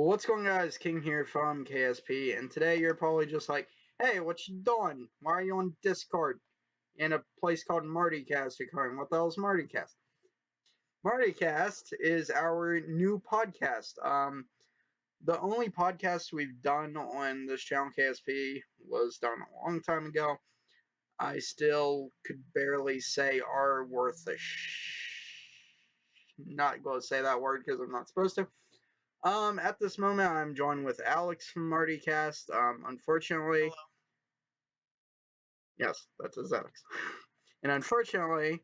What's going on, guys? King here from KSP, and today you're probably just like, hey, what you doing? Why are you on Discord in a place called Marticast recording? What the hell is Marticast? Marticast is our new podcast. The only podcast we've done on this channel, KSP, was done a long time ago. I still could barely say are worth a not going to say that word because I'm not supposed to. At this moment, I'm joined with Alex from Marticast. Unfortunately, Hello. yes, that's his Alex. And unfortunately,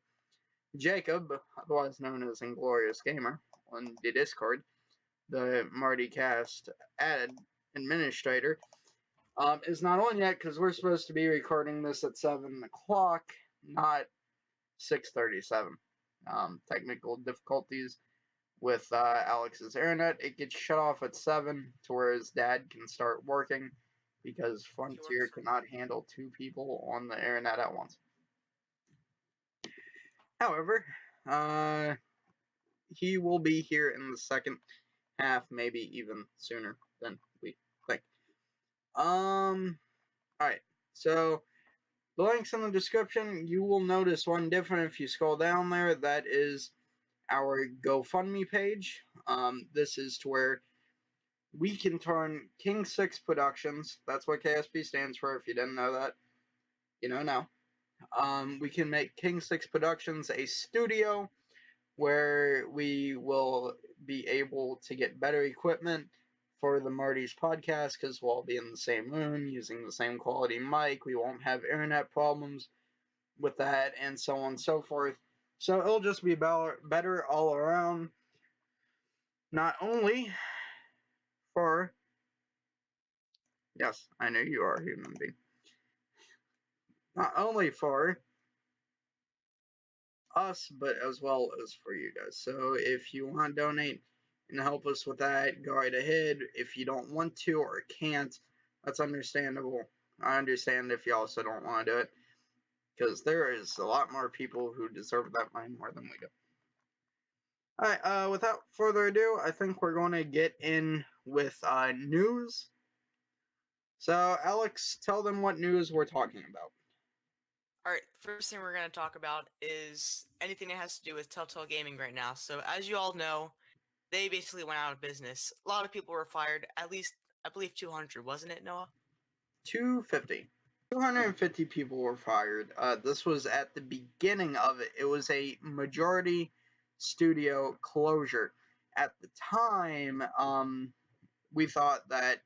Jacob, otherwise known as Inglorious Gamer on the Discord, the Marticast administrator, is not on yet because we're supposed to be recording this at 7 o'clock, not 6:37. Technical difficulties with Alex's internet. It gets shut off at 7 to where his dad can start working because Frontier cannot handle two people on the internet at once. However, he will be here in the second half, maybe even sooner than we think. Alright, so the links in the description. You will notice one different if you scroll down there. That is our GoFundMe page. This is to where we can turn King 6 Productions, that's what KSP stands for if you didn't know that, you know now. We can make King 6 Productions a studio where we will be able to get better equipment for the Marty's podcast because we'll all be in the same room using the same quality mic. We won't have internet problems with that and so on and so forth. So it'll just be better all around. Not only for, yes, I know you are a human being. Not only for us, but as well as for you guys. So if you want to donate and help us with that, go right ahead. If you don't want to or can't, that's understandable. I understand if you also don't want to do it, because there is a lot more people who deserve that money more than we do. Alright, without further ado, I think we're going to get in with news. So, Alex, tell them what news we're talking about. Alright, first thing we're going to talk about is anything that has to do with Telltale Gaming right now. So, as you all know, they basically went out of business. A lot of people were fired, at least, I believe 200, wasn't it, Noah? 250. 250 people were fired. This was at the beginning of it. It was a majority studio closure. At the time, we thought that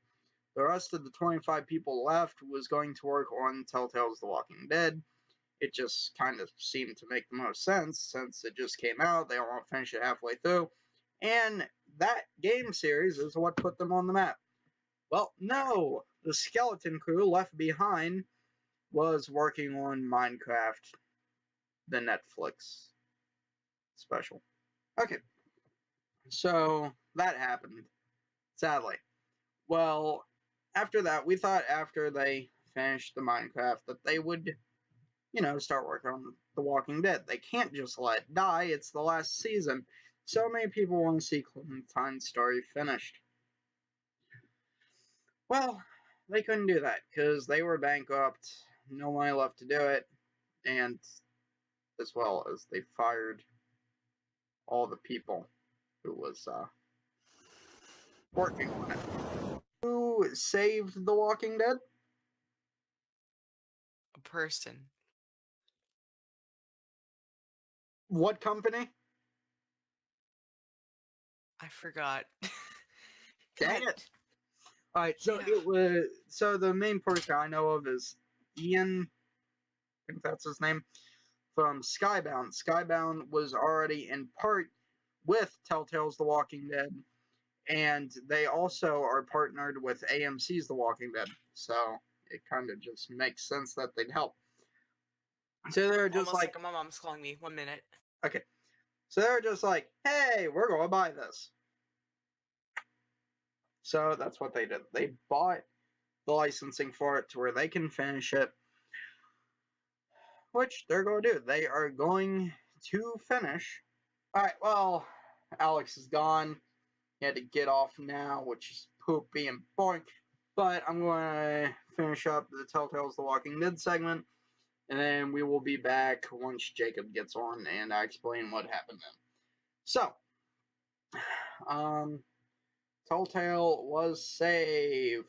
the rest of the 25 people left was going to work on Telltale's The Walking Dead. It just kind of seemed to make the most sense since it just came out. They all finished it halfway through. And that game series is what put them on the map. Well, no. The skeleton crew left behind was working on Minecraft, the Netflix special. Okay. So that happened, sadly. Well, after that, we thought after they finished the Minecraft that they would, start working on The Walking Dead. They can't just let it die. It's the last season. So many people want to see Clementine's story finished. Well, they couldn't do that because they were bankrupt, no money left to do it, and as well as they fired all the people who was working on it. Who saved The Walking Dead? A person. What company? I forgot. Dang it. Alright, so the main person I know of is Ian, I think that's his name, from Skybound. Skybound was already in part with Telltale's The Walking Dead, and they also are partnered with AMC's The Walking Dead, so it kind of just makes sense that they'd help. So they're just Almost like my mom's calling me. 1 minute. Okay. So they're just like, hey, we're going to buy this. So that's what they did. They bought the licensing for it to where they can finish it, which they're going to do. They are going to finish. Alright, well, Alex is gone. He had to get off now, which is poopy and boring. But I'm going to finish up the Telltale's The Walking Dead segment, and then we will be back once Jacob gets on and I explain what happened then. So, Telltale was saved.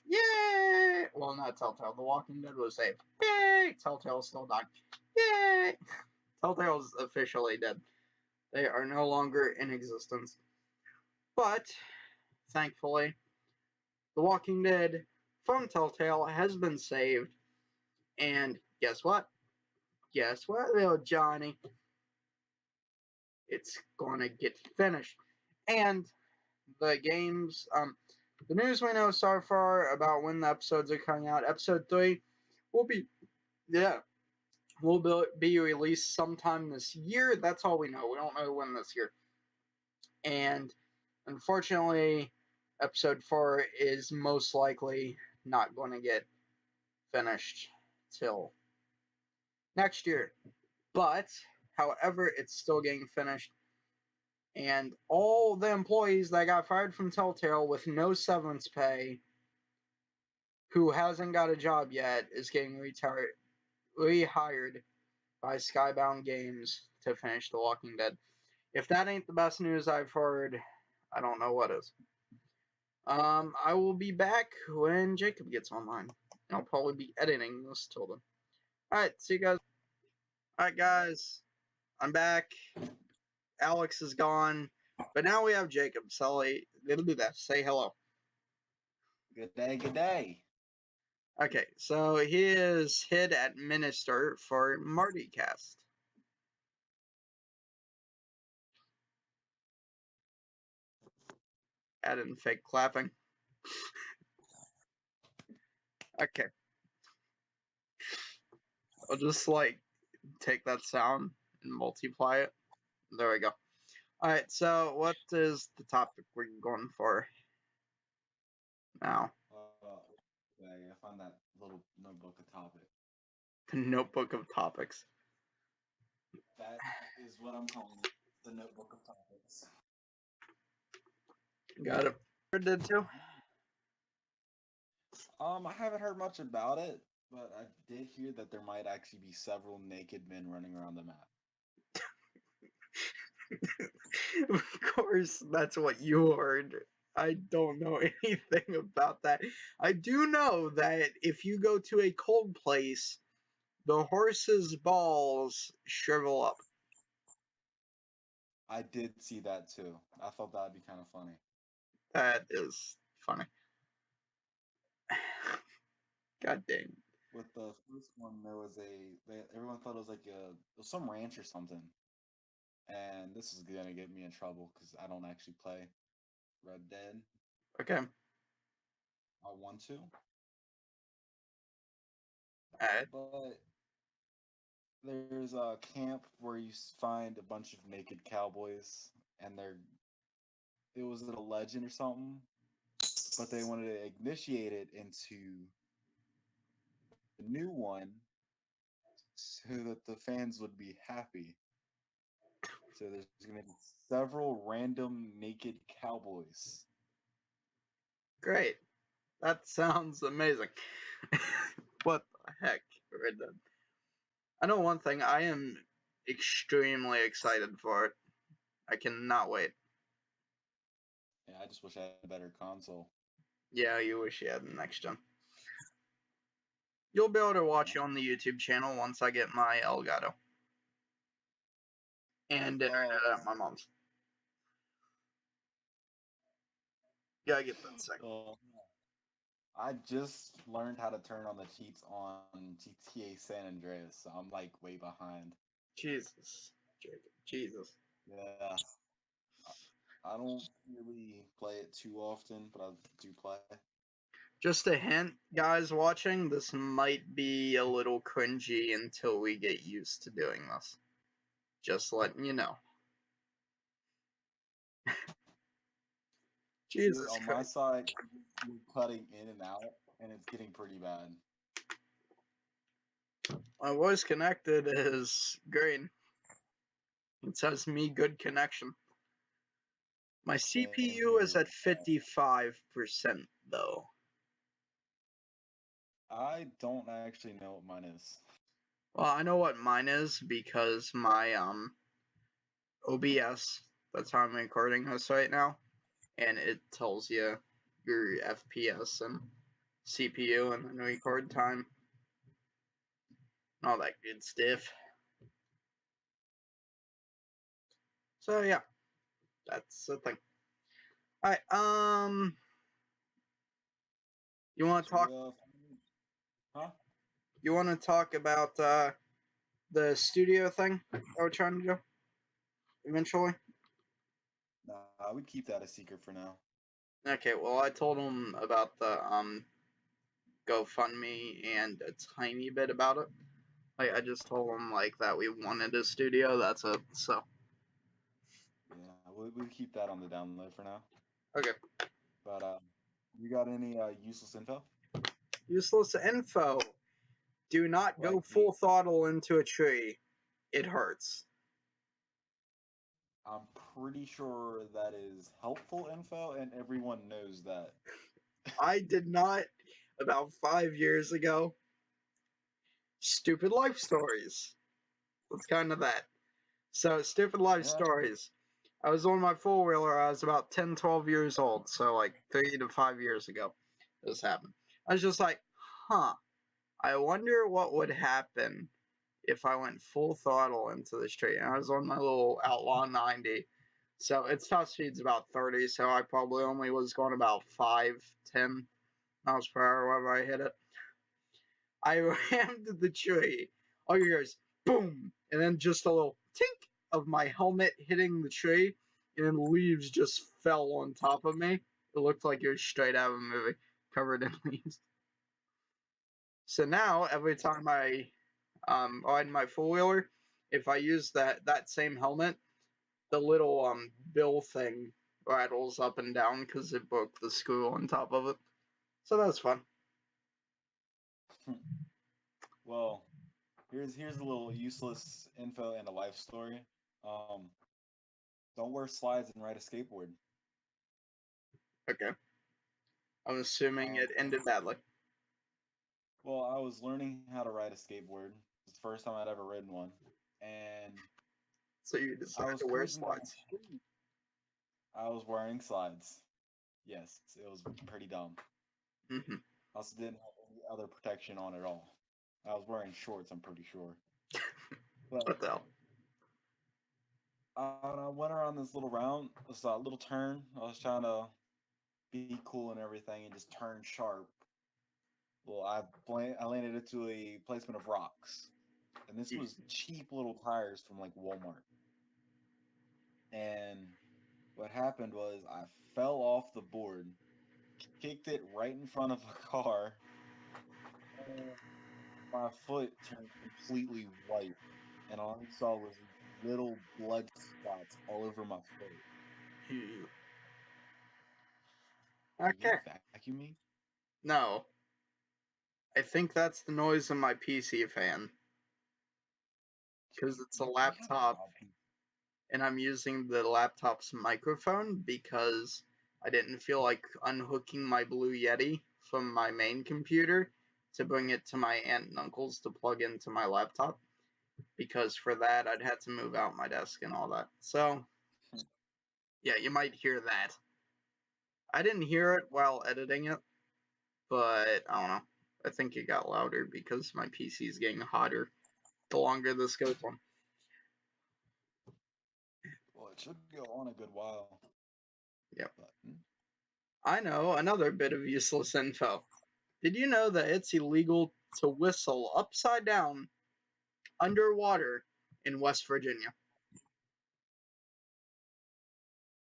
Yay! Well, not Telltale. The Walking Dead was saved. Yay! Telltale's still dying. Yay! Telltale's officially dead. They are no longer in existence. But, thankfully, The Walking Dead from Telltale has been saved. And guess what? Guess what, little Johnny? It's gonna get finished. And the games, the news we know so far about when the episodes are coming out, episode 3 will be, will be released sometime this year. That's all we know. We don't know when this year. And unfortunately, episode 4 is most likely not going to get finished till next year. But, however, it's still getting finished. And all the employees that got fired from Telltale with no severance pay, who hasn't got a job yet, is getting rehired by Skybound Games to finish The Walking Dead. If that ain't the best news I've heard, I don't know what is. I will be back when Jacob gets online. I'll probably be editing this till then. Alright, see you guys. Alright, guys. I'm back. Alex is gone. But now we have Jacob. Sully, say hello. Good day, good day. Okay, so he is head administrator for Marticast. Add in fake clapping. Okay. I'll just take that sound and multiply it. There we go. Alright, so what is the topic we're going for now? Yeah, I found that little notebook of topics. The notebook of topics. That is what I'm calling it. The notebook of topics. Got it. Did too? I haven't heard much about it, but I did hear that there might actually be several naked men running around the map. Of course, that's what you heard. I don't know anything about that. I do know that if you go to a cold place, the horse's balls shrivel up. I did see that too. I thought that'd be kind of funny. That is funny. God dang. With the first one, there was everyone thought it was it was some ranch or something. And this is gonna get me in trouble because I don't actually play Red Dead. Okay. I want to. Alright. But there's a camp where you find a bunch of naked cowboys, and it was a legend or something, but they wanted to initiate it into a new one so that the fans would be happy. So there's going to be several random naked cowboys. Great. That sounds amazing. What the heck? Red Dead. I know one thing. I am extremely excited for it. I cannot wait. Yeah, I just wish I had a better console. Yeah, you wish you had the next gen. You'll be able to watch it on the YouTube channel once I get my Elgato. And internet at my mom's. Yeah, I get that second. I just learned how to turn on the cheats on GTA San Andreas, so I'm way behind. Jesus. Jacob. Jesus. Yeah. I don't really play it too often, but I do play. Just a hint, guys watching, this might be a little cringy until we get used to doing this. Just letting you know. Jesus on Christ. my side, you're cutting in and out, and it's getting pretty bad. My voice connected is green. It says me good connection. My Same CPU is here. at 55% though. I don't actually know what mine is. Well, I know what mine is because my OBS, that's how I'm recording this right now, and it tells you your FPS and CPU and then record time and all that good stuff. So yeah, that's the thing. All right, you want to Should we, talk? huh? You want to talk about the studio thing that we're trying to do eventually? Nah, we'd keep that a secret for now. Okay, well, I told him about the GoFundMe and a tiny bit about it. Like, I just told him like that we wanted a studio. That's it. So Yeah, we'll keep that on the download for now. okay, But you got any useless info? useless info. Do not go Like the full throttle into a tree. It hurts. I'm pretty sure that is helpful info, and everyone knows that. I did not about 5 years ago. Stupid life stories. It's kind of that. So, stupid life Yeah. stories. I was on my four wheeler. I was about 10, 12 years old. So, like 3 to 5 years ago, this happened. I was just like, huh. I wonder what would happen if I went full throttle into the street. And I was on my little Outlaw 90. So, its top speed's about 30. So, I probably only was going about 5, 10 miles per hour wherever I hit it. I rammed the tree. All you hear is boom, and then just a little tink of my helmet hitting the tree, and then leaves just fell on top of me. It looked like it was straight out of a movie, covered in leaves. So now every time I ride my four wheeler, if I use that same helmet, the little bill thing rattles up and down because it broke the screw on top of it. So that's fun. Well, here's a little useless info and a life story. Um, don't wear slides and ride a skateboard. Okay. I'm assuming it Um, ended badly. well, I was learning how to ride a skateboard. It's the first time I'd ever ridden one, and So you I decided was to wear cruising down the slides. street. I was wearing slides. Yes, it was pretty dumb. Mm-hmm. I also didn't have any other protection on at all. I was wearing shorts, I'm pretty sure. But What the hell? I went around this little round, this little turn. I was trying to be cool and everything and just turn sharp. Well, I landed into a placement of rocks. And this was cheap little tires from like Walmart. And what happened was I fell off the board, kicked it right in front of a car, and my foot turned completely white. And all I saw was little blood spots all over my foot. Are you Okay. gonna vacuum me? No, I think that's the noise of my PC fan because it's a You have a laptop loud piece. and I'm using the laptop's microphone because I didn't feel like unhooking my Blue Yeti from my main computer to bring it to my aunt and uncle's to plug into my laptop because for that I'd had to move out my desk and all that. So, yeah, you might hear that. I didn't hear it while editing it, but I don't know. I think it got louder because my PC is getting hotter the longer this goes on. Well, it should go on a good while. Yep. But I know another bit of useless info. Did you know that it's illegal to whistle upside down underwater in West Virginia?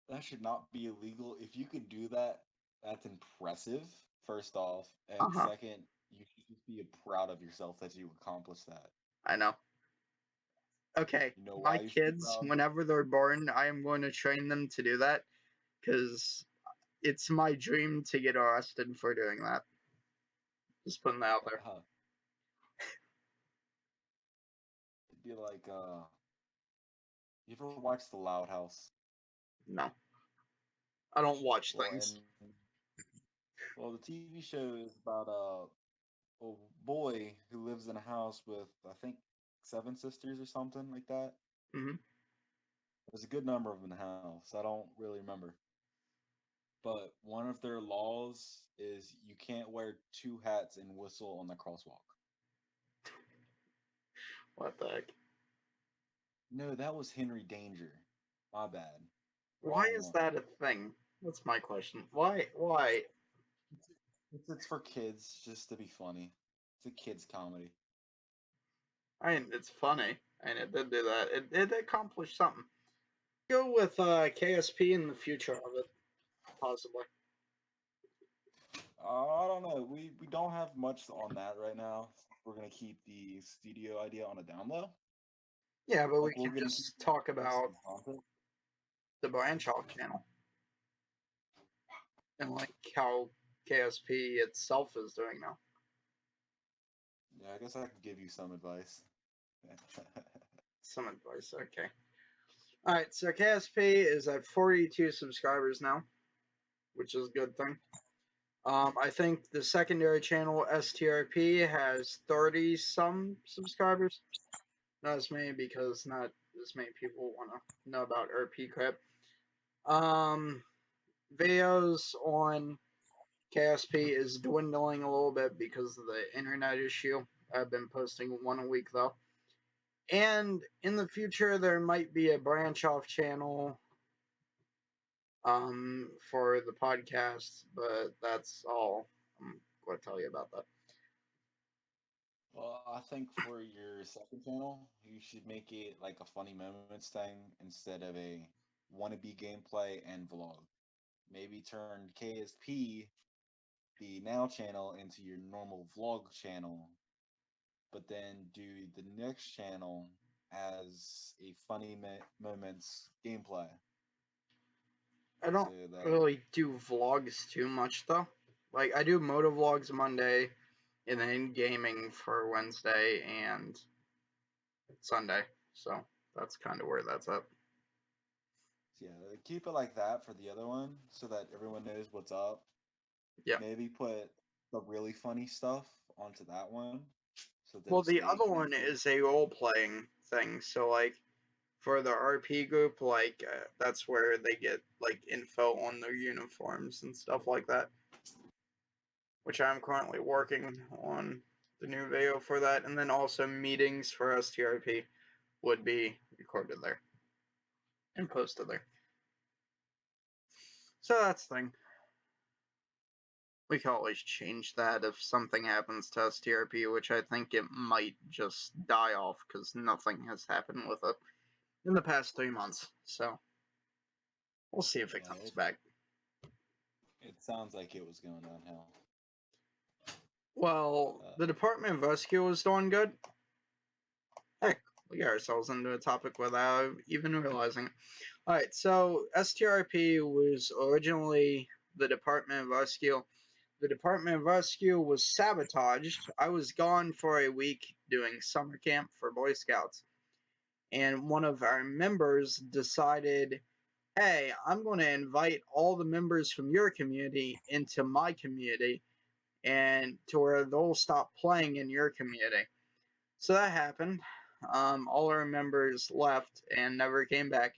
that should not be illegal. If you could do that, that's impressive, first off. Uh And huh. second, you should just be proud of yourself that you accomplished that. I know. Okay, You know my why you should be kids, proud? whenever they're born, I am going to train them to do that because it's my dream to get arrested for doing that. Just putting that out there. It'd be like, you ever watch The Loud House? No. I don't watch Well, things. and well, the TV show is about a boy who lives in a house with I think 7 sisters or something like that. Hmm. There's a good number of them in the house. I don't really remember. But one of their laws is you can't wear two hats and whistle on the crosswalk. What the heck? No, that was Henry Danger. My bad. Why Wrong is one. that a thing? That's my question. Why? Why? It's for kids, just to be funny. It's a kids comedy. I mean, it's funny, and it did do that. It accomplished something. Go with KSP in the future of it, possibly. I don't know. We don't have much on that right now. We're gonna keep the studio idea on a down low. Yeah, but we Like we're can gonna keep just talk about posting content. the branch off channel and like how KSP itself is doing now. Yeah, I guess I could give you some advice. Some advice, okay. All right, so KSP is at 42 subscribers now, which is a good thing. I think the secondary channel STRP has 30 some subscribers. Not as many because not as many people want to know about RP crap. Um, Videos on KSP is dwindling a little bit because of the internet issue. I've been posting one a week though. And in the future, there might be a branch off channel for the podcast, but that's all I'm going to tell you about that. Well, I think for your second channel, you should make it like a funny moments thing instead of a wannabe gameplay and vlog. Maybe turn KSP, the now channel, into your normal vlog channel, but then do the next channel as a funny moments gameplay. I So don't that really do vlogs too much though. Like I do moto vlogs Monday, and then gaming for Wednesday and Sunday. So that's kind of where that's at. yeah, keep it like that for the other one so that everyone knows what's up. Yeah. Maybe put the really funny stuff onto that one so Well, that the stay other one connected. is a role playing thing. So like for the RP group, like that's where they get like info on their uniforms and stuff like that. Which I'm currently working on the new video for that, and then also meetings for STRP would be recorded there and posted there. So that's the thing. We can always change that if something happens to STRP, which I think it might just die off because nothing has happened with it in the past 3 months. So we'll see if it Yeah, comes back. it sounds like it was going downhill. Well, the Department of Rescue was doing good. Heck, we got ourselves into a topic without even realizing it. Alright, so STRP was originally the Department of Rescue. The Department of Rescue was sabotaged. I was gone for a week doing summer camp for Boy Scouts. And one of our members decided, hey, I'm going to invite all the members from your community into my community and to where they'll stop playing in your community. So that happened. All our members left and never came back.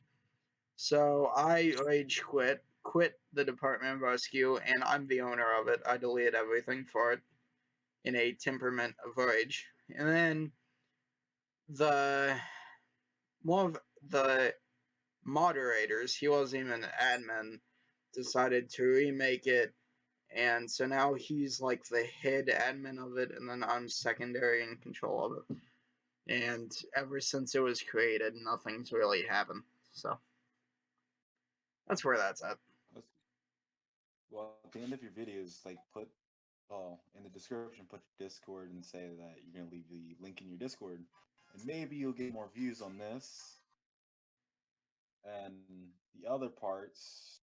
So I rage quit the Department of Rescue, and I'm the owner of it. I deleted everything for it in a temperament of rage. And then the one of the moderators, he wasn't even an admin, decided to remake it, and so now he's like the head admin of it, and then I'm secondary in control of it. And ever since it was created, nothing's really happened. So that's where that's at. Well, at the end of your videos, like put, well, in the description, put your Discord and say that you're going to leave the link in your Discord. And maybe you'll get more views on this. And the other parts,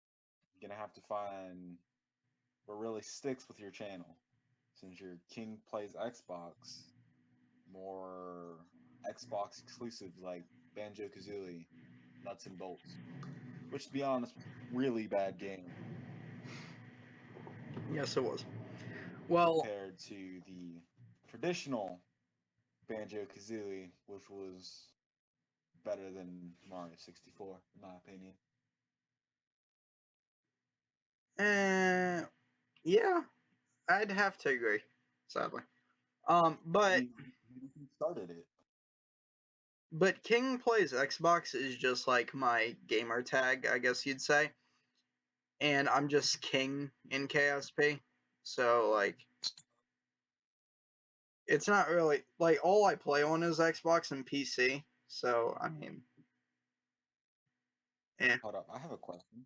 you're going to have to find what really sticks with your channel. Since your King plays Xbox, more Xbox exclusives like Banjo Kazooie, Nuts and Bolts. Which, to be honest, really bad game Yes, it was. Well, compared to the traditional Banjo-Kazooie, which was better than Mario 64, in my opinion. yeah, I'd have to agree, sadly. But He started it. King Plays Xbox is just like my gamer tag, I guess you'd say. And I'm just King in KSP. So like it's not really like all I play on is Xbox and PC. So I mean, Hold up, I have a question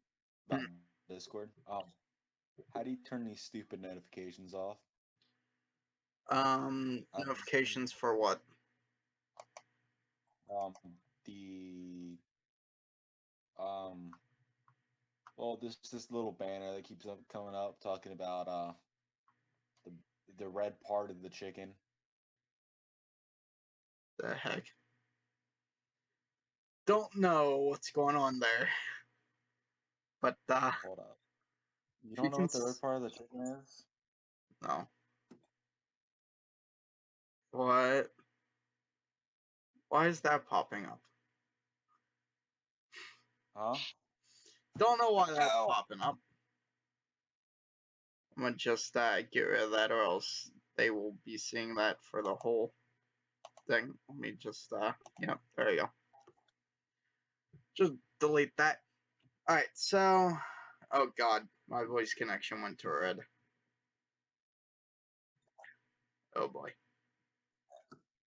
about Hmm. Discord. How do you turn these stupid notifications off? I, Notifications for what? um, the well, this little banner that keeps coming up talking about the the red part of the chicken. The heck? Don't know what's going on there. But Hold up, you you don't know can what the red part of the chicken is? no. What? Why is that popping up? Huh? Don't know why that's Ow! popping up. I'm gonna just get rid of that, or else they will be seeing that for the whole thing. Let me just yep, there you go. Just delete that. All right, so oh god, my voice connection went to red. Oh boy,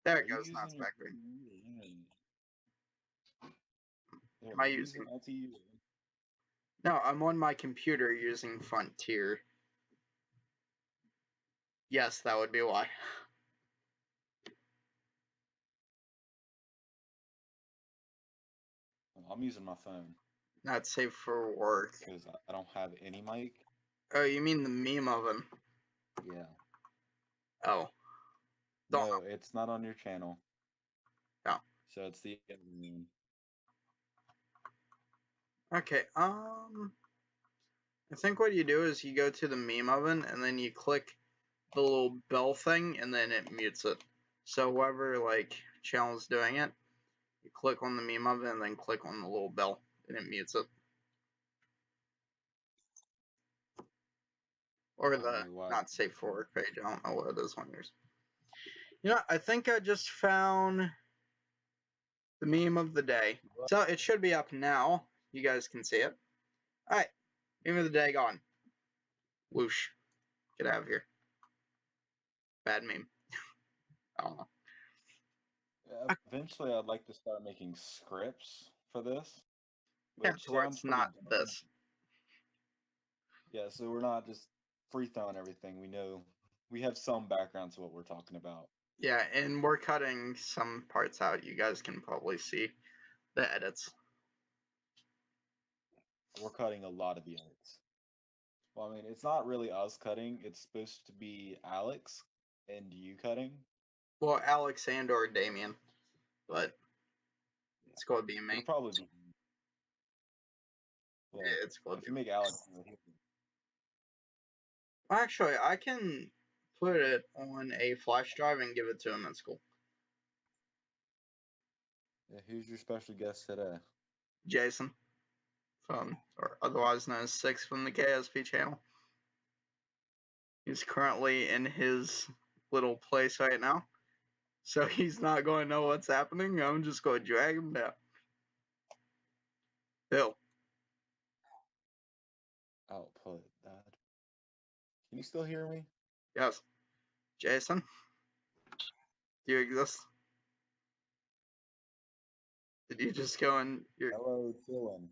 there Are it you goes. Now using it's your back green. TV? Yeah, Am I are you using using? LTE? No, I'm on my computer using Frontier. Yes, that would be why. I'm using my phone Not safe for work. because I don't have any mic. Oh, you mean the meme oven? Yeah. Oh, don't No, it's not on your channel. know. So it's the Okay. I think what you do is you go to the meme oven and then you click the little bell thing and then it mutes it. So whoever like channel's doing it, you click on the meme oven and then click on the little bell and it mutes it. Or I don't the know why. not safe for work page. I don't know what it is on yours. You know, I think I just found the meme of the day. So it should be up now. You guys can see it. Alright, meme of the day gone. Whoosh. Get out of here. Bad meme. I don't know. Eventually, I'd like to start making scripts for this, Yeah, which to where sounds it's pretty not dumb. this. Yeah, so we're not just free throwing everything. We know we have some background to what we're talking about. Yeah, and we're cutting some parts out. You guys can probably see the edits. We're cutting a lot of the edits. Well, I mean, it's not really us cutting. It's supposed to be Alex and you cutting. Well, Alex and or Damien, but it's going to be It'll me. probably be Yeah, yeah. it's going to If be you me. make Alex, Actually, I can put it on a flash drive and give it to him at school. yeah, who's your special guest today? Jason, or otherwise known as Six from the KSP channel. He's currently in his little place right now, so he's not going to know what's happening. I'm just going to drag him down. Bill, Output that. Can you still hear me? yes. Jason, do you exist? Did you just go in your Hello, chillin'.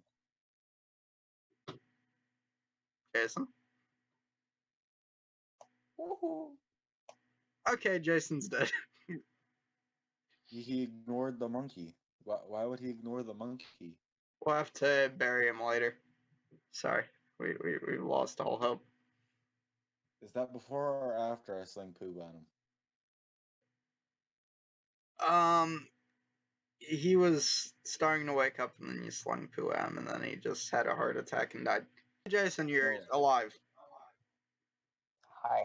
Jason? Woohoo. Okay, Jason's dead. He ignored the monkey. Why would he ignore the monkey? We'll have to bury him later. Sorry, we lost all hope. Is that before or after I sling poo at him? Um, He was starting to wake up, and then you slung poo at him, and then he just had a heart attack and died. Jason, you're Well, alive. Hi.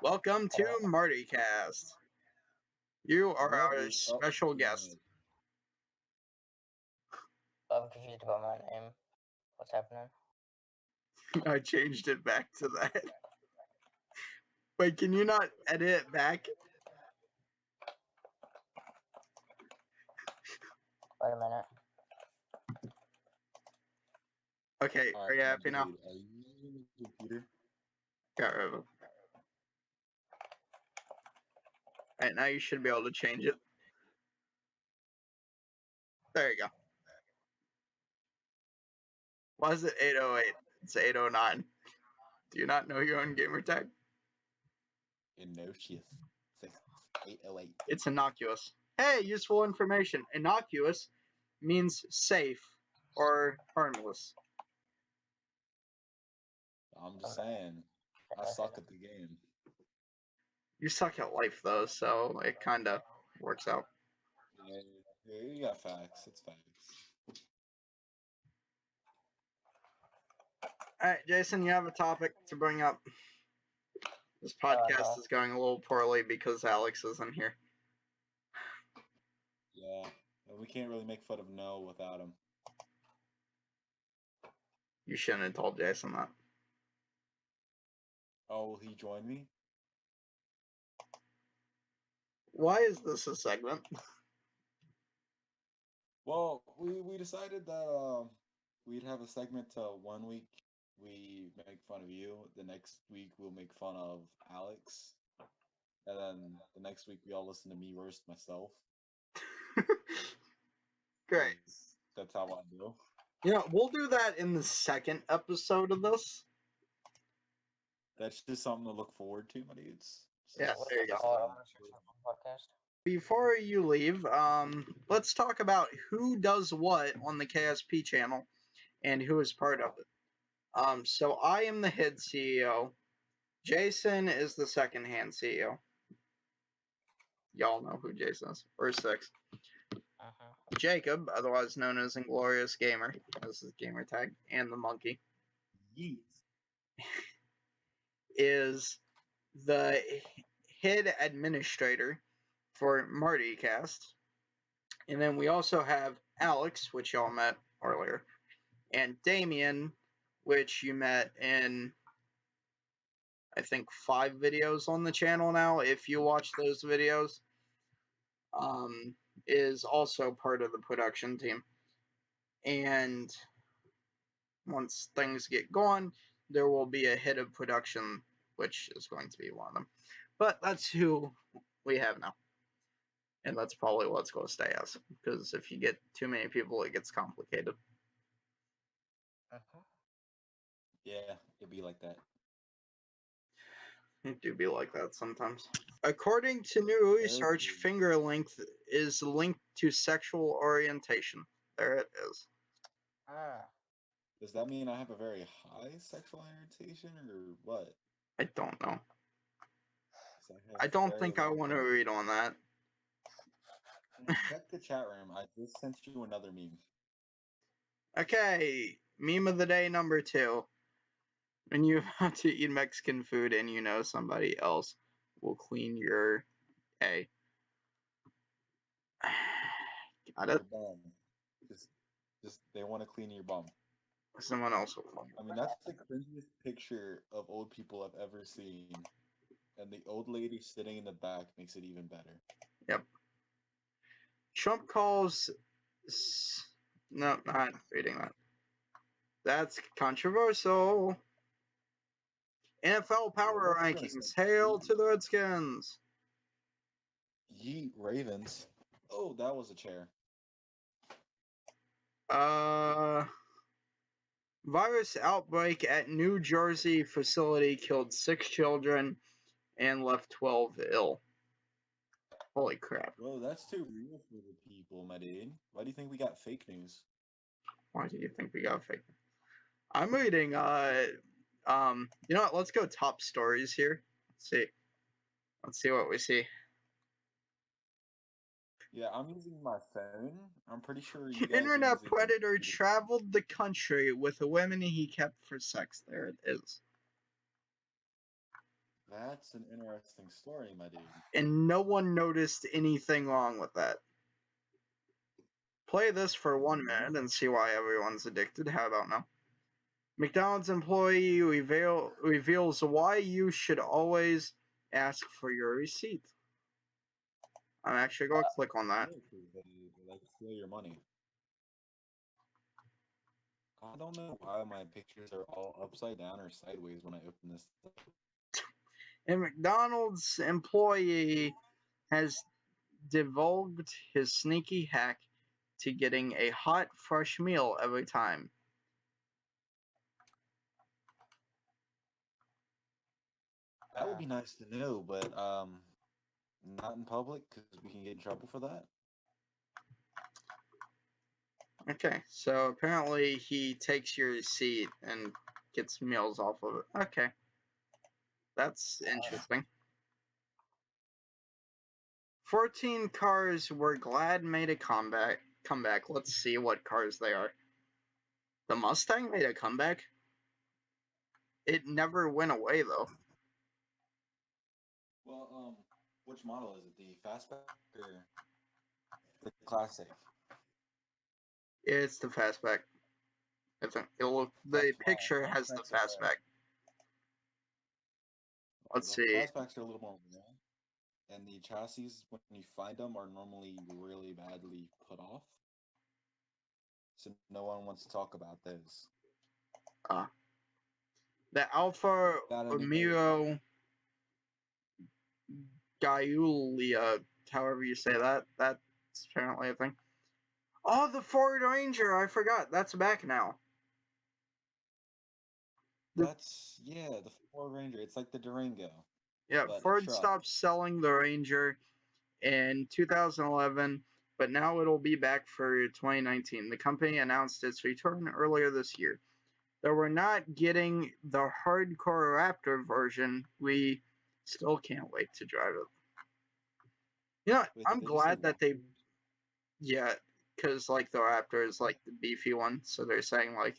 Welcome to Hello. Marticast. You are what our is up special with you, guest. mate? I'm confused about my name. What's happening? I changed it back to that. Wait, can you not edit it back? Wait a minute. Okay, All are right, you now, happy now? dude, are you using the computer? Got rid of it. Alright, now you should be able to change it. There you go. Why is it 808? It's 809. Do you not know your own gamer tag? Innocuous 6808. It's innocuous. Hey, useful information. Innocuous means safe or harmless. I'm just saying, I suck at the game. You suck at life though, so it kind of works out. Yeah, yeah, you got facts. It's facts. Alright, Jason, you have a topic to bring up. This podcast No. is going a little poorly because Alex isn't here. Yeah, and we can't really make fun of No without him. You shouldn't have told Jason that. Oh, will he join me? Why is this a segment? Well, we decided that we'd have a segment to 1 week we make fun of you, the next week we'll make fun of Alex, and then the next week we all listen to me roast myself. Great. 'Cause that's how I do. You know, we'll do that in the second episode of this. That's just something to look forward to, my dudes. Yeah, What's there you it go. called? I'm gonna search up on podcast. Before you leave, let's talk about who does what on the KSP channel and who is part of it. So I am the head CEO. Jason is the second hand CEO. Y'all know who Jason is. Or six. Jacob, otherwise known as Inglorious Gamer, as his gamer tag, and the monkey, Yeet. is the head administrator for Marticast. And then we also have Alex, which y'all met earlier, and Damien, which you met in, I think, 5 videos on the channel now. If you watch those videos, is also part of the production team. And once things get going, there will be a head of production, which is going to be one of them. But that's who we have now. And that's probably what's going to stay as. Because if you get too many people, it gets complicated. Yeah, it'd be like that. It do be like that sometimes. According to new research, Okay. finger length is linked to sexual orientation. There it is. Does that mean I have a very high sexual orientation or what? I don't know. 'Cause I have I don't very think I low want to fingers. read on that. Check the chat room. I just sent you another meme. Okay, meme of the day number 2. When you have to eat Mexican food and you know somebody else will clean your A. Got it? Your bum. Just they want to clean your bum. Someone else will clean I mean, that's the cringiest picture of old people I've ever seen. And the old lady sitting in the back makes it even better. Yep. Trump calls. No, not reading that. That's controversial. NFL power What was I gonna rankings. say? Hail to the Redskins. Yeet Ravens. Oh, that was a chair. Virus outbreak at New Jersey facility killed 6 children and left 12 ill. Holy crap. Whoa, that's too real for the people, my dude. Why do you think we got fake news? Why do you think we got fake? I'm reading, you know what? Let's go top stories here. Let's see what we see. Yeah, I'm using my phone. I'm pretty sure you guys are Internet using predator computers. traveled the country with a woman he kept for sex. There it is. That's an interesting story, my dude. And no one noticed anything wrong with that. Play this for 1 minute and see why everyone's addicted. How about now? McDonald's employee reveals why you should always ask for your receipt. I'm actually going to click on that. Yeah, 'cause they like to steal your money. I don't know why my pictures are all upside down or sideways when I open this up. A McDonald's employee has divulged his sneaky hack to getting a hot, fresh meal every time. That would be nice to know, but not in public because we can get in trouble for that. Okay, so apparently he takes your receipt and gets meals off of it. Okay, that's interesting. 14 cars were glad made a comeback. Let's see what cars they are. The Mustang made a comeback. It never went away though. Well, which model is it? The fastback or the classic? It's the fastback. I think the That's why picture has the fastbacks are. fastback. Let's The see. fastbacks are a little more raw, and the chassis when you find them are normally really badly put off. So no one wants to talk about those. Uh, the Alfa That and Romeo Giulia, however you say that. That's apparently a thing. Oh, the Ford Ranger! I forgot. That's back now. that's the Ford Ranger. It's like the Durango, Yeah, but a Ford truck. stopped selling the Ranger in 2011, but now it'll be back for 2019. The company announced its return earlier this year. Though we're not getting the hardcore Raptor version, we still can't wait to drive it. You know, Wait, I'm did you say glad that they, Raptors? yeah, because like the Raptor is like the beefy one, so they're saying like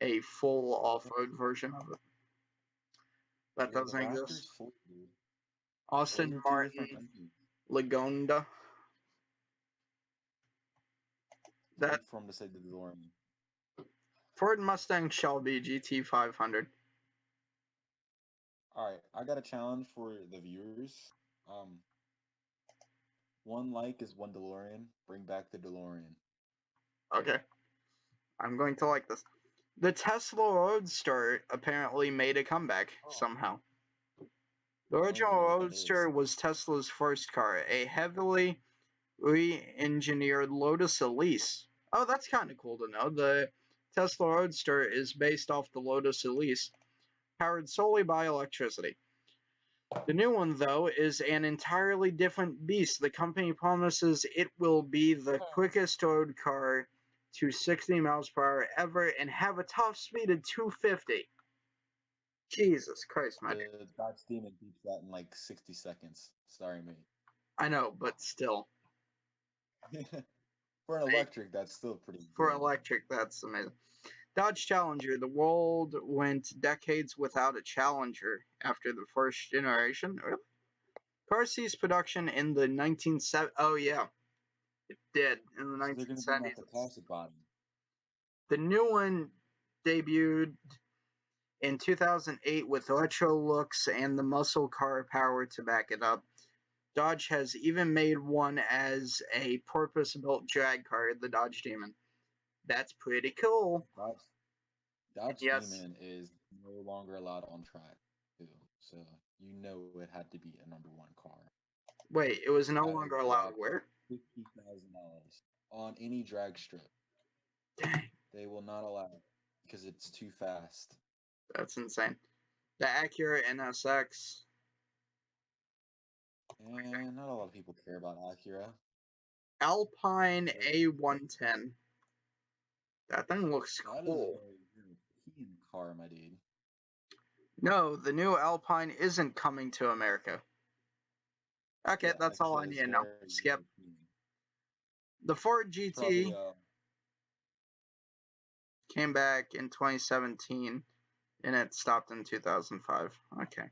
a full off-road version of it. That Yeah, the doesn't Raptors exist. flew, dude. Those Austin are two different Martin companies. Lagonda. That Wait for them to say the DeLorean. Ford Mustang Shelby GT 500. All right, I got a challenge for the viewers. Um, one like is one DeLorean. Bring back the DeLorean. Okay, I'm going to like this. The Tesla Roadster apparently made a comeback somehow. The I don't even original know what that is. Roadster was Tesla's first car, a heavily re-engineered Lotus Elise. Oh, that's kind of cool to know. The Tesla Roadster is based off the Lotus Elise, powered solely by electricity. The new one, though, is an entirely different beast. The company promises it will be the quickest road car to 60 miles per hour ever and have a top speed of 250. Jesus Christ, man. The Dodge Demon beats that in like 60 seconds. Sorry, I know, but still. mate. For an electric, that's still pretty For good. electric, that's amazing. Dodge Challenger. The world went decades without a Challenger after the first generation. Really? Car ceased production in the 1970s. Oh, yeah, it did in the So they're going to bring out the 1970s. classic body. The new one debuted in 2008 with retro looks and the muscle car power to back it up. Dodge has even made one as a purpose-built drag car, the Dodge Demon. That's pretty cool. Dodge, Dodge Yes. Demon is no longer allowed on track, too. So you know it had to be a #1 car. Wait, it was no That longer would allowed drop where? $50,000 on any drag strip. Dang, They will not allow it because it's too fast. that's insane. The Acura NSX. And not a lot of people care about Acura. Alpine They're- A110. That thing looks That is a cool. very European car, my dude. No, the new Alpine isn't coming to America. Okay, Yeah, that's all I because need it's to know. very Skip. European. The Ford Probably GT came back in 2017 and it stopped in 2005. Okay.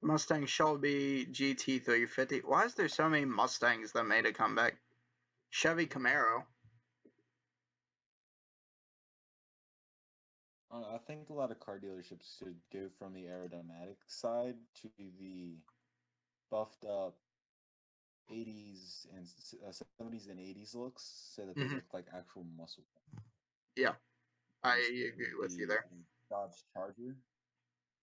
Mustang Shelby GT350. Why is there so many Mustangs that made a comeback? Chevy Camaro. I think a lot of car dealerships should go from the aerodynamic side to the buffed up 80s and 70s and 80s looks so that they Mhm. look like actual muscle Yeah, I instead agree of with you the there. Dodge Charger.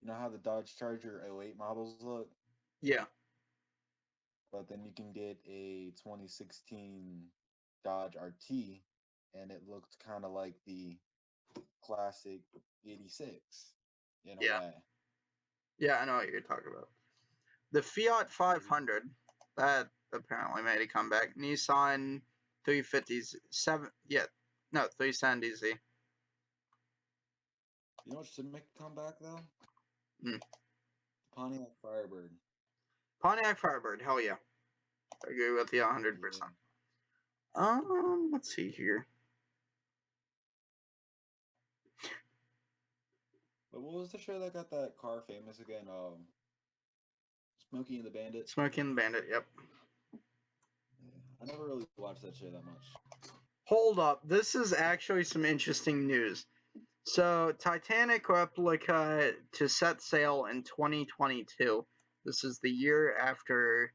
You know how the Dodge Charger '08 models look? Yeah, But then you can get a 2016 Dodge RT and it looked kind of like the classic 86 in a yeah, way. yeah, I know what you're talking about. The Fiat 500, that apparently made a comeback. Nissan 350s, 370Z. You know what should make a comeback though? Mm. Pontiac Firebird. Pontiac Firebird, hell yeah. I agree with you 100%. Yeah. Let's see here. But what was the show that got that car famous again? Smokey and the Bandit. Smokey and the Bandit, yep. Yeah. I never really watched that show that much. Hold up, this is actually some interesting news. So, Titanic replica to set sail in 2022. This is the year after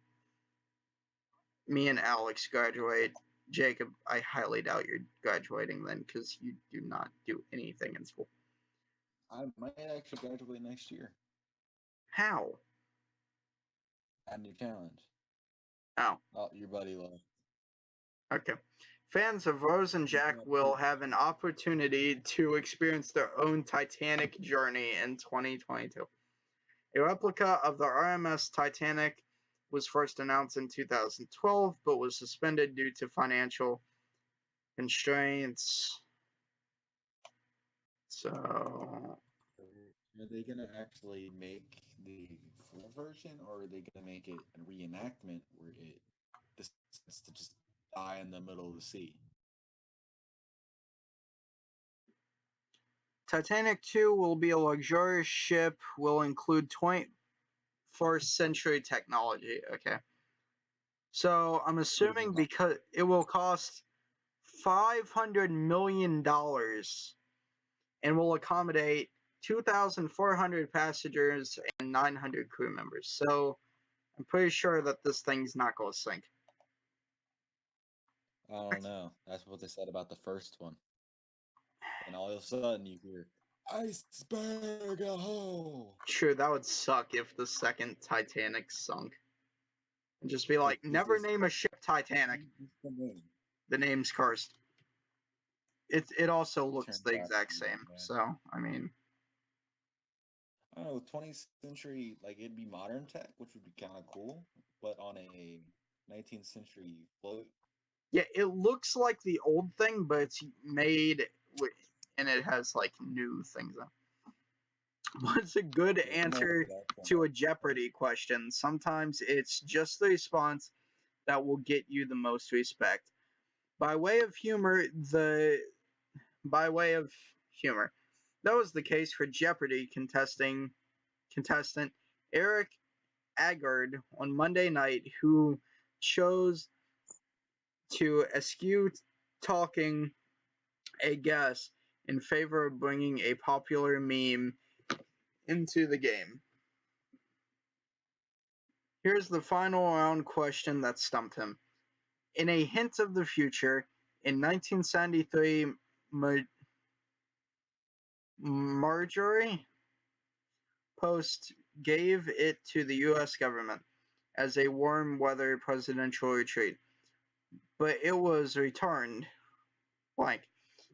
me and Alex graduate. Jacob, I highly doubt you're graduating then because you do not do anything in school. I might actually graduate next year. How? Add new challenge. Oh, Oh, your buddy left. okay. Fans of Rose and Jack will have an opportunity to experience their own Titanic journey in 2022. A replica of the RMS Titanic was first announced in 2012, but was suspended due to financial constraints. So, Are they gonna actually make the full version, or are they gonna make it a reenactment where it decides to just die in the middle of the sea? Titanic 2 will be a luxurious ship, will include 21st century technology. Okay. So, I'm assuming because it will cost $500 million and will accommodate 2,400 passengers and 900 crew members. So I'm pretty sure that this thing's not going to sink. I don't know. That's what they said about the first one. And all of a sudden you hear iceberg aho. Sure, that would suck if the second Titanic sunk. And just be like, never Because name a ship Titanic. the name The name's cursed. It also looks turns the out exact to be same. that way. So, I mean, I don't know, 20th century, like it'd be modern tech, which would be kind of cool, but on a 19th century float. yeah, it looks like the old thing, but it's made with, and it has like new things on. What's a good There's no answer actual to a modern Jeopardy question? Sometimes it's just the response that will get you the most respect. By way of humor, by way of humor, that was the case for Jeopardy contestant Eric Agard on Monday night, who chose to eschew talking a guest in favor of bringing a popular meme into the game. Here's the final round question that stumped him. In a hint of the future, in 1973, Marjorie Post gave it to the U.S. government as a warm weather presidential retreat, but it was returned blank.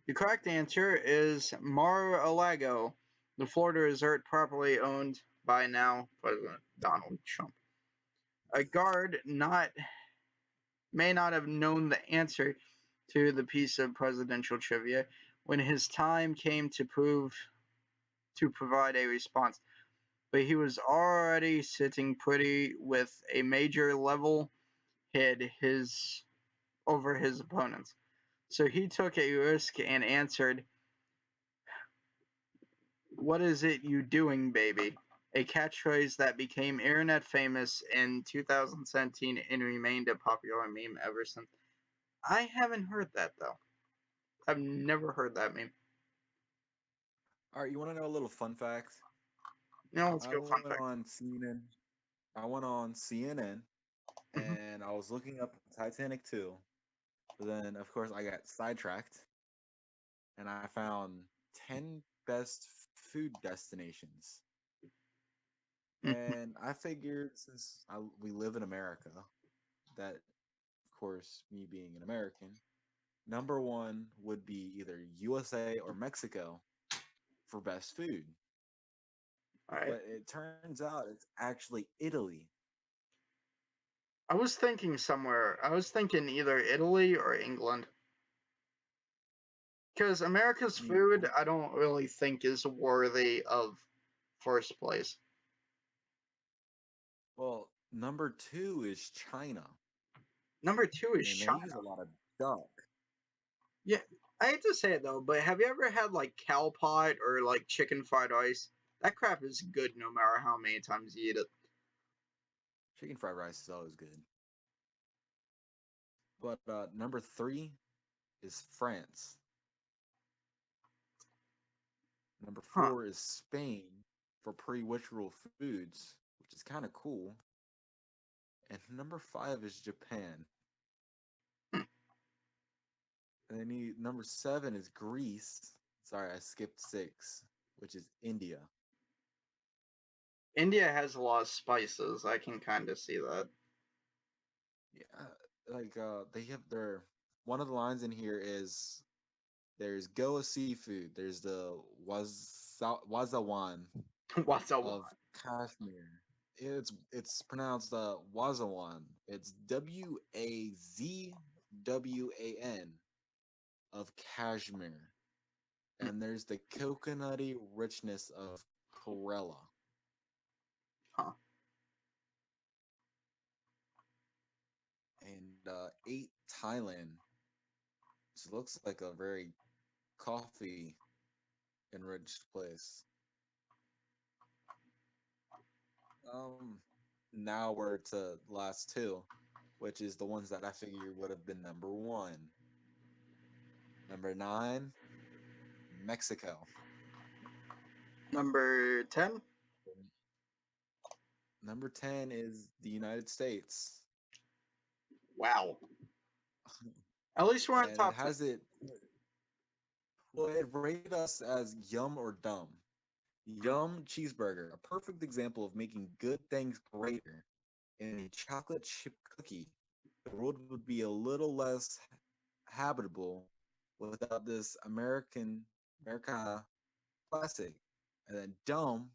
The correct answer is Mar-a-Lago, the Florida resort properly owned by now President Donald Trump. A guard may not have known the answer to the piece of presidential trivia when his time came to provide a response, but he was already sitting pretty with a major level head over his opponents. So he took a risk and answered, "What is it you doing, baby?" A catchphrase that became internet famous in 2017 and remained a popular meme ever since. I haven't heard that though. I've never heard that meme. All right, you want to know a little fun fact? Now let's I go fun went fact. on CNN. I went on CNN Mhm. and I was looking up Titanic 2. But then, of course, I got sidetracked and I found 10 best food destinations. Mhm. And I figured since we live in America, that, of course, me being an American, number one would be either USA or Mexico for best food. All right. But it turns out it's actually Italy. I was thinking somewhere. I was thinking either Italy or England. Because America's I mean, food, I don't really think is worthy of first place. well, number two is China. Number two I is mean, they use China. a lot of duck. Yeah, I hate to say it though, but have you ever had like cow pot or like chicken fried rice? That crap is good no matter how many times you eat it. Chicken fried rice is always good. But number three is France. Number Huh. four is Spain for pre-ritual foods, which is kind of cool. And number five is Japan. Hmm. And then number seven is Greece. Sorry, I skipped six, which is India. India has a lot of spices. I can kind of see that. Yeah, like they have their one of the lines in here is there's Goa seafood. There's the wazawan What's a of Kashmir. It's pronounced wazawan. It's Wazwan of Kashmir. And there's the coconutty richness of Kerala. Huh. And eight, Thailand. This looks like a very coffee enriched place. Um, Now we're to last two, which is the ones that I figured would have been number one. Number nine, Mexico. Number 10? Number 10 is the United States. Wow. At least we're on And it top 10. has it, well, it rated us as yum or dumb. Yum cheeseburger, a perfect example of making good things greater. In a chocolate chip cookie, the world would be a little less habitable without this Americana classic. And then dumb,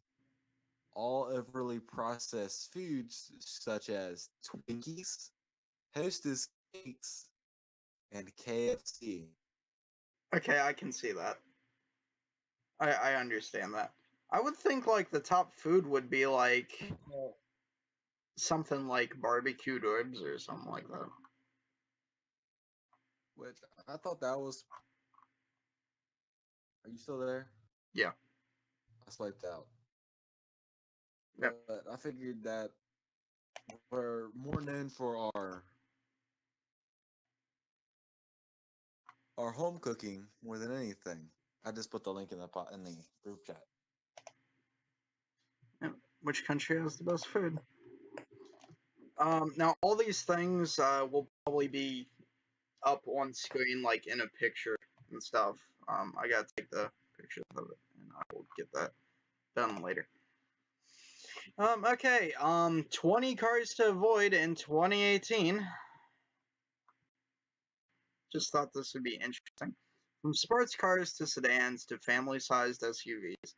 all overly processed foods such as Twinkies, Hostess cakes, and KFC. Okay, I can see that. I understand that. I would think like the top food would be like Well, something like barbecued ribs or something like that. which I thought that was. Are you still there? Yeah. I swiped out. Yep. But I figured that we're more known for our home cooking more than anything. I just put the link in the group chat. Yep. Which country has the best food? Now all these things will probably be up on screen like in a picture and stuff. I gotta take the pictures of it and I will get that done later. Okay. 20 cars to avoid in 2018. Just thought this would be interesting. From sports cars to sedans to family-sized SUVs,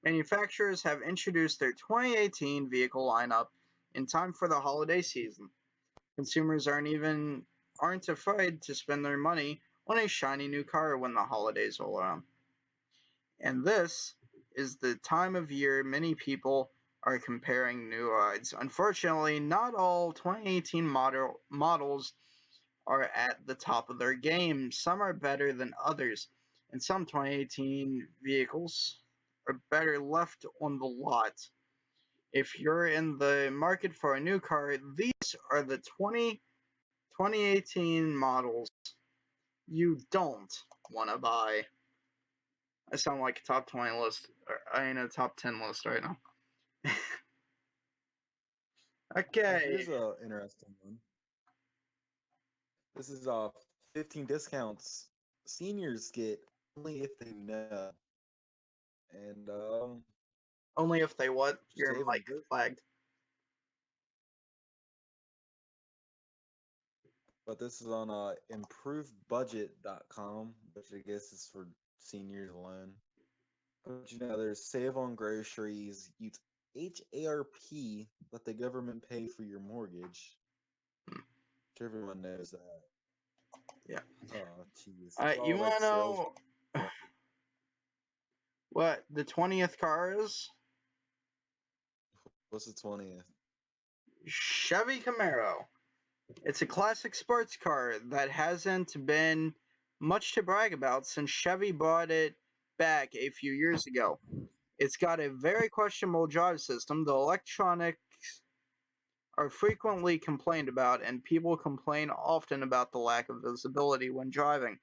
manufacturers have introduced their 2018 vehicle lineup in time for the holiday season. Consumers aren't afraid to spend their money on a shiny new car when the holidays roll around. And this is the time of year many people are comparing new rides. Unfortunately, not all 2018 models are at the top of their game. Some are better than others, and some 2018 vehicles are better left on the lot. If you're in the market for a new car, these are the 2018 models you don't want to buy. I sound like a top 20 list. I mean, a top 10 list right now. Okay. Here's a interesting one. This is 15 discounts seniors get only if they know, and Only if they what? Your save them mic good. flagged. But this is on improvedbudget.com, which I guess is for seniors alone. But there's save on groceries, use HARP, let the government pay for your mortgage. Which everyone knows that. Yeah. Oh, jeez. You All want like to sales. know what the 20th car is? What's the 20th? Chevy Camaro. It's a classic sports car that hasn't been much to brag about since Chevy bought it back a few years ago. It's got a very questionable drive system. The electronics are frequently complained about, and people complain often about the lack of visibility when driving.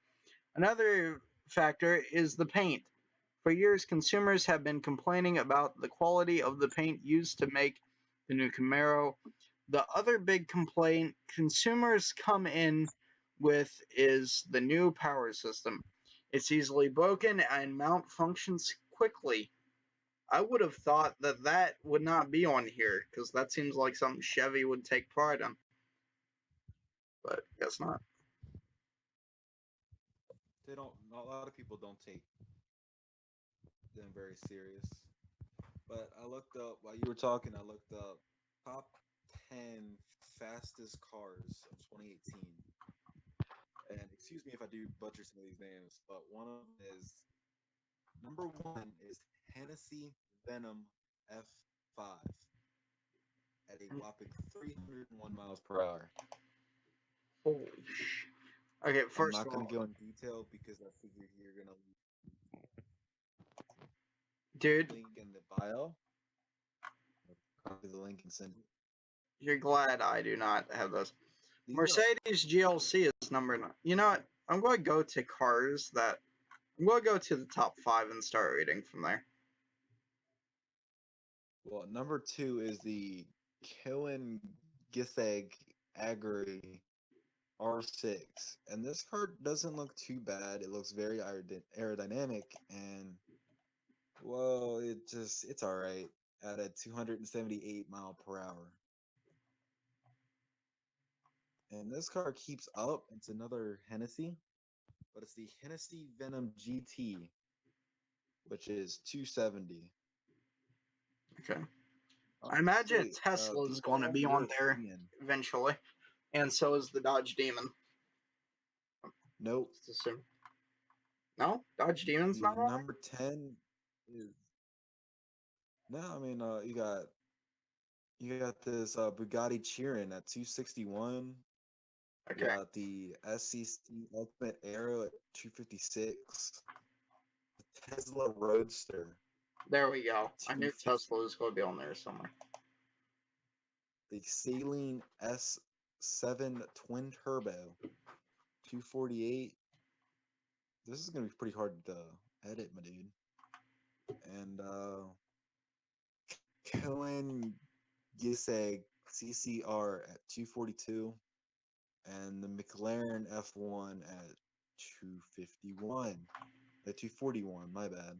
Another factor is the paint. For years, consumers have been complaining about the quality of the paint used to make the new Camaro. The other big complaint consumers come in with is the new power system. It's easily broken and mount functions quickly. I would have thought that that would not be on here because that seems like something Chevy would take pride in, but guess not. They don't. A lot of people don't take them very serious. But I looked up while you were talking. I looked up top 10 fastest cars of 2018. And excuse me if I do butcher some of these names, but one of them is number one is Hennessy Venom F5 at a whopping 301 miles per hour. Holy sh! Okay, I'm first not of going all, to go in detail because I figure you're going to dude, link in the bio. Copy the link and send it. you're glad I do not have those. These are Mercedes GLC is number 9. You know what? I'm going to go to cars that. I'm going to go to the top 5 and start reading from there. well. Number two is the Cohen Githeg Agri R6, and this car doesn't look too bad. It looks very aerodynamic, and well, it's all right at a 278 mile per hour. And this car keeps up. It's another Hennessy, but it's the Hennessy Venom GT, which is 270. Okay. I imagine Wait, Tesla is these going are to all be on there European. eventually, and so is the Dodge Demon. Nope. Just assume. No, Dodge Demon's The not on number 10 is no. I mean, you got this Bugatti Chiron at 261. there. You Okay, got the SCC Ultimate Aero at 256. The Tesla Roadster there we go. at I knew 250. Tesla was going to be on there somewhere. The Saline S7 Twin Turbo 248. This is gonna be pretty hard to edit, my dude. And Cohen Giseg CCR at 242. And the McLaren F1 at 251. At 241, my bad.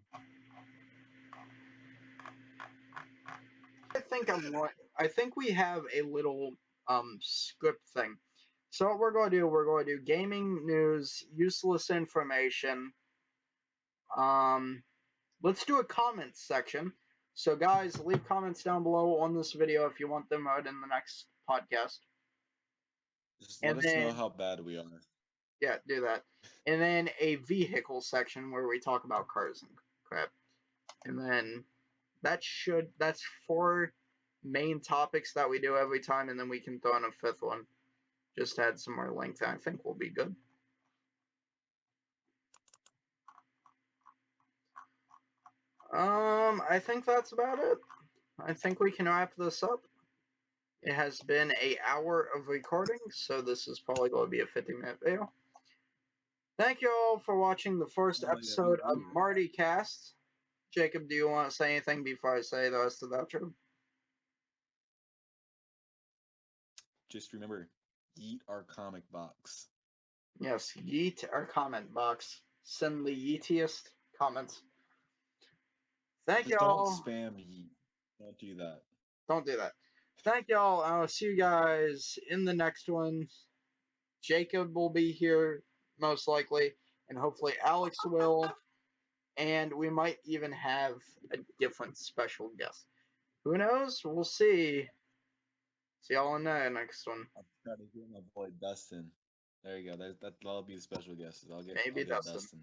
I think we have a little script thing. So what we're going to do, we're going to do gaming news, useless information. Let's do a comments section. So guys, leave comments down below on this video if you want them out in the next podcast. Just And let us know then how bad we are. yeah, do that. And then a vehicle section where we talk about cars and crap. And then That's four main topics that we do every time, and then we can throw in a fifth one. Just add some more length. I think we'll be good. I think that's about it. I think we can wrap this up. It has been an hour of recording, so this is probably going to be a 50-minute video. Thank you all for watching the first episode of Marticast. Jacob, do you want to say anything before I say the rest of the outro? Just remember, eat our comic box. Yes, yeet our comment box. Send the yeetiest comments. Thank Just don't y'all. spam yeet. Don't do that. Don't do that. Thank y'all. I'll see you guys in the next one. Jacob will be here most likely, and hopefully Alex will. And we might even have a different special guest. Who knows? We'll see. See y'all in the next one. I'm trying to get my boy Dustin. There you go. That'll be the special guest. I'll Maybe get Dustin. Dustin.